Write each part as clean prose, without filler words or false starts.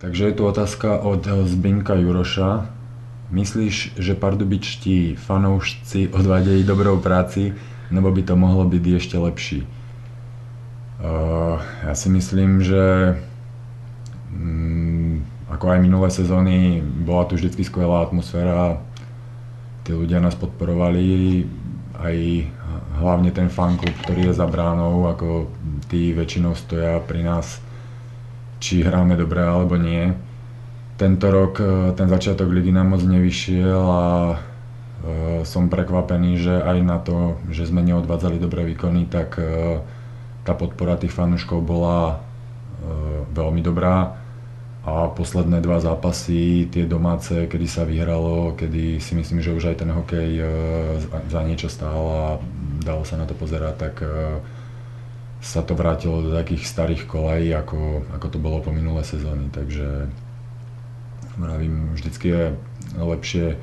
Takže je tu otázka od Zbinka Juroša. Myslíš, že pardubičtí fanoušci odvádejí dobrou práci, nebo by to mohlo byť ešte lepší? Ja si myslím, že ako aj minulé sezóny bola tu vždycky skvelá atmosféra. Tí ľudia nás podporovali, aj hlavne ten fanklub, ktorý je za bránou, ako tí väčšinou stoja pri nás, či hráme dobre alebo nie. Tento rok ten začiatok ligy nám moc nevyšiel a som prekvapený, že aj na to, že sme neodvádzali dobré výkony, tak tá podpora tých fanúškov bola veľmi dobrá. A posledné dva zápasy, tie domáce, kedy sa vyhralo, kedy si myslím, že už aj ten hokej za niečo stál a dalo sa na to pozerať, tak sa to vrátilo do takých starých kolají, ako to bolo po minulé sezóny. Takže vravím, vždycky je lepšie,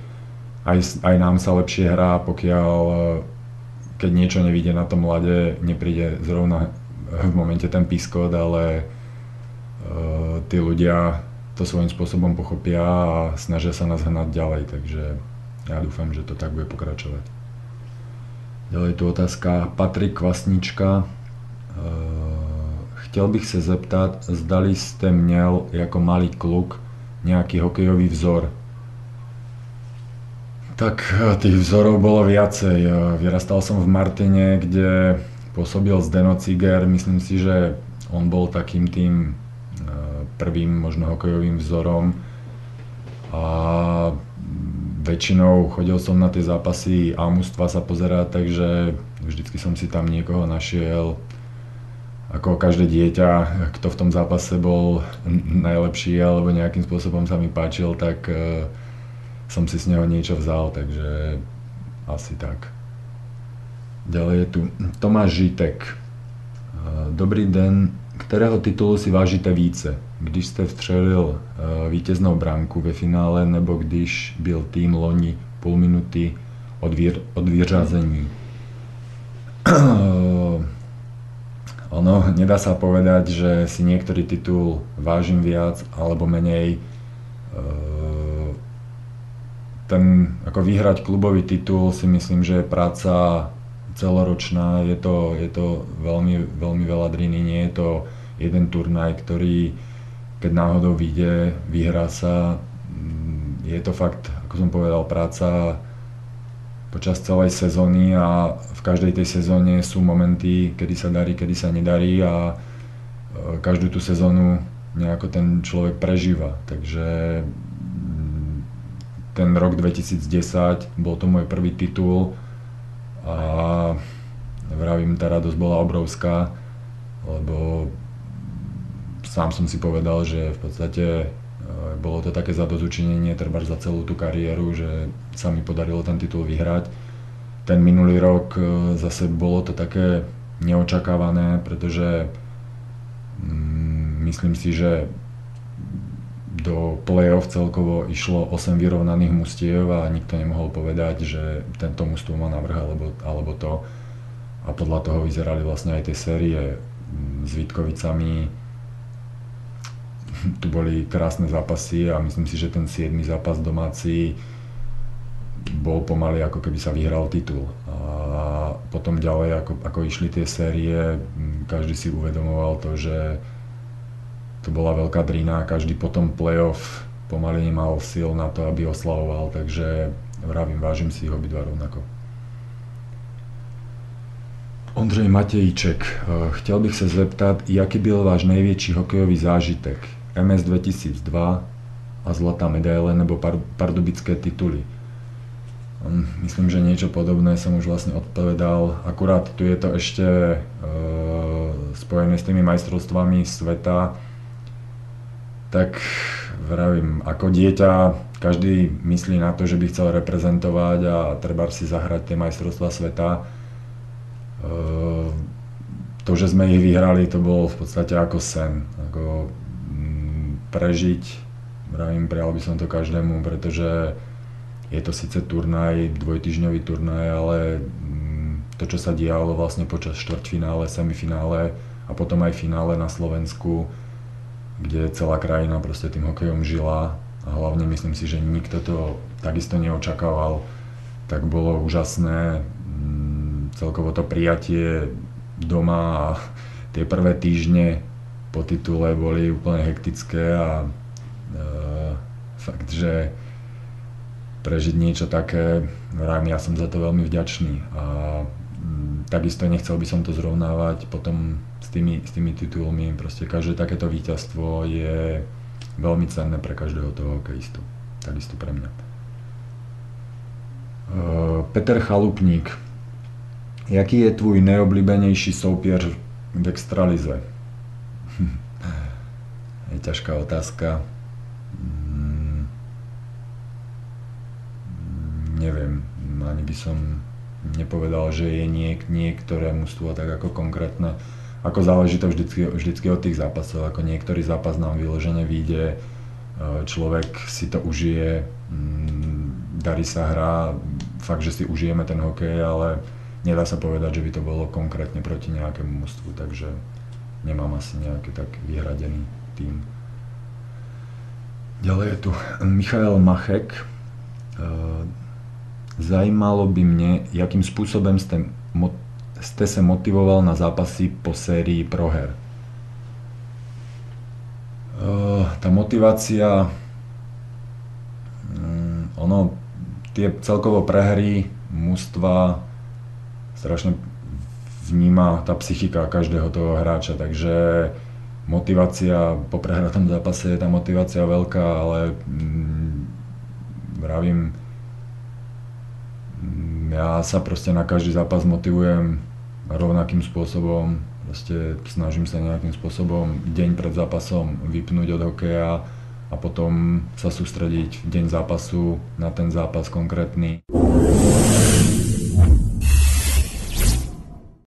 aj nám sa lepšie hrá, pokiaľ keď niečo nevidie na tom ľade, nepríde zrovna v momente ten piskot, ale tí ľudia to svojím spôsobom pochopia a snažia sa nás hnať ďalej, takže ja dúfam, že to tak bude pokračovať. Ďalej tu otázka Patrik Kvasnička. Chtěl bych se zeptat, zdali jste měl jako malý kluk nejaký hokejový vzor. Tak tých vzorov bolo viacej. Vyrastal som v Martine, kde pôsobil Zdeno Ciger. Myslím si, že on bol takým tým prvým možno hokejovým vzorom a väčšinou chodil som na tie zápasy a mužstva sa pozerať, takže vždycky som si tam niekoho našiel, ako každé dieťa, kto v tom zápase bol najlepší alebo nejakým spôsobom sa mi páčil, tak som si z neho niečo vzal, takže asi tak. Ďalej je tu Tomáš Žitek. Dobrý den, kterého titulu si vážíte více? Když jste vstřelil vítěznou branku ve finále, nebo když byl tým loni půl minuty od vyřazení? Ono, nedá sa povedať, že si niektorý titul vážim viac alebo menej. Ten, ako vyhrať klubový titul, si myslím, že je práca celoročná, je to veľmi, veľmi veľa driny, nie je to jeden turnaj, ktorý keď náhodou vyjde, vyhrá sa. Je to fakt, ako som povedal, práca počas celej sezóny a v každej tej sezóne sú momenty, kedy sa darí, kedy sa nedarí a každú tú sezónu nejako ten človek prežíva. Takže ten rok 2010 bol to môj prvý titul a vravím, tá radosť bola obrovská, lebo sám som si povedal, že v podstate bolo to také zadozučinenie treba za celú tú kariéru, že sa mi podarilo ten titul vyhrať. Ten minulý rok zase bolo to také neočakávané, pretože myslím si, že do play-off celkovo išlo 8 vyrovnaných mužstiev a nikto nemohol povedať, že tento mužstvo má navrh alebo to. A podľa toho vyzerali vlastne aj tie série s Vítkovicami. Tu boli krásne zápasy a myslím si, že ten 7. zápas domáci bol pomaly ako keby sa vyhral titul. A potom ďalej, ako išli tie série, každý si uvedomoval to, že to bola veľká drina, každý potom playoff pomaly nemal síl na to, aby oslavoval, takže vravím, vážim si ich obidva rovnako. Ondřej Matějček, chtěl bych se zeptat, jaký byl váš největší hokejový zážitek? MS 2002 a zlatá medaile nebo pardubické tituly? Myslím, že niečo podobné som už vlastne odpovedal, akurát tu je to ešte spojené s tými majstrovstvami sveta. Tak vravím, ako dieťa každý myslí na to, že by chcel reprezentovať a treba si zahrať tie majstrovstvá sveta. To, že sme ich vyhrali, to bolo v podstate ako sen. Ako prežiť, vravím, prijal by som to každému, pretože je to síce turnaj, dvojtýždňový turnaj, ale to, čo sa dialo vlastne počas štvrťfinále, semifinále a potom aj finále na Slovensku, kde celá krajina proste tým hokejom žila a hlavne myslím si, že nikto to takisto neočakával, tak bolo úžasné. Celkovo to prijatie doma a tie prvé týždne po titule boli úplne hektické a fakt, že prežiť niečo také, ja som za to veľmi vďačný a takisto nechcel by som to zrovnávať potom s tými titulmi, proste každé takéto víťazstvo je veľmi cenné pre každého toho hokejistu, takisto pre mňa. Peter Chalupník, jaký je tvůj nejobľúbenejší soupeř v extralize? Je ťažká otázka. Neviem, ani by som nepovedal, že je niektoré mužstvo tak ako konkrétne. Ako záleží to vždycky od tých zápasov, ako niektorý zápas nám vyložene vyjde, človek si to užije, darí sa hra, fakt, že si užijeme ten hokej, ale nedá sa povedať, že by to bolo konkrétne proti nejakému mužstvu, takže nemám asi nejaký tak vyhradený tým. Ďalej je tu Michael Machek. Zajímalo by mě, jakým způsobem jste se motivoval na zápasy po sérii proher. Tá motivácia, tie celkovo prehry mužstva strašne vníma tá psychika každého toho hráča, takže motivácia po prehratom zápase je tá motivácia veľká, ale vravím, ja sa proste na každý zápas motivujem rovnakým spôsobom, proste snažím sa nejakým spôsobom deň pred zápasom vypnúť od hokeja a potom sa sústrediť v deň zápasu na ten zápas konkrétny.